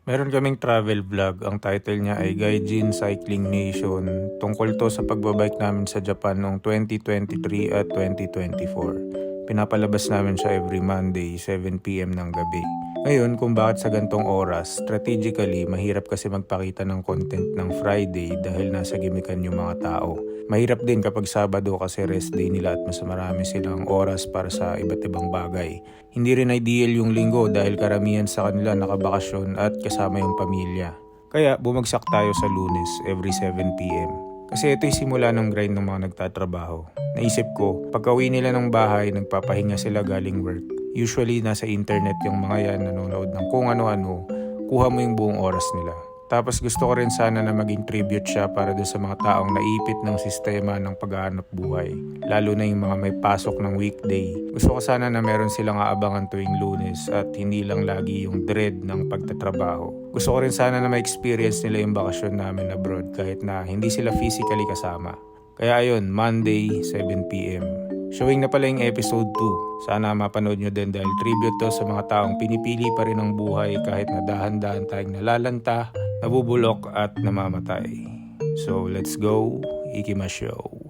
Meron kaming travel vlog, ang title niya ay Gaijin Cycling Nation. Tungkol to sa pagbabike namin sa Japan noong 2023 at 2024. Pinapalabas namin siya every Monday, 7 PM ng gabi. Ngayon, kung bakit sa gantong oras, strategically, mahirap kasi magpakita ng content ng Friday dahil nasa gimikan yung mga tao. Mahirap din kapag Sabado kasi rest day nila at mas marami silang oras para sa iba't ibang bagay. Hindi rin ideal yung linggo dahil karamihan sa kanila nakabakasyon at kasama yung pamilya. Kaya bumagsak tayo sa Lunes every 7 PM. Kasi ito yung simula ng grind ng mga nagtatrabaho. Naisip ko, pagka-uwi nila ng bahay, nagpapahinga sila galing work. Usually nasa internet yung mga yan, nanonood ng kung ano-ano, kuha mo yung buong oras nila. Tapos gusto ko rin sana na maging tribute siya para doon sa mga taong naipit ng sistema ng paghahanap buhay. Lalo na yung mga may pasok ng weekday. Gusto ko sana na meron silang aabangan tuwing Lunes at hindi lang lagi yung dread ng pagtatrabaho. Gusto ko rin sana na ma-experience nila yung bakasyon namin abroad kahit na hindi sila physically kasama. Kaya ayun, Monday, 7 PM. Showing na pala yung episode 2. Sana mapanood nyo din dahil tribute to sa mga taong pinipili pa rin ang buhay kahit na dahan-dahan tayong nalalanta, nabubulok at namamatay. So let's go, Ikimashow.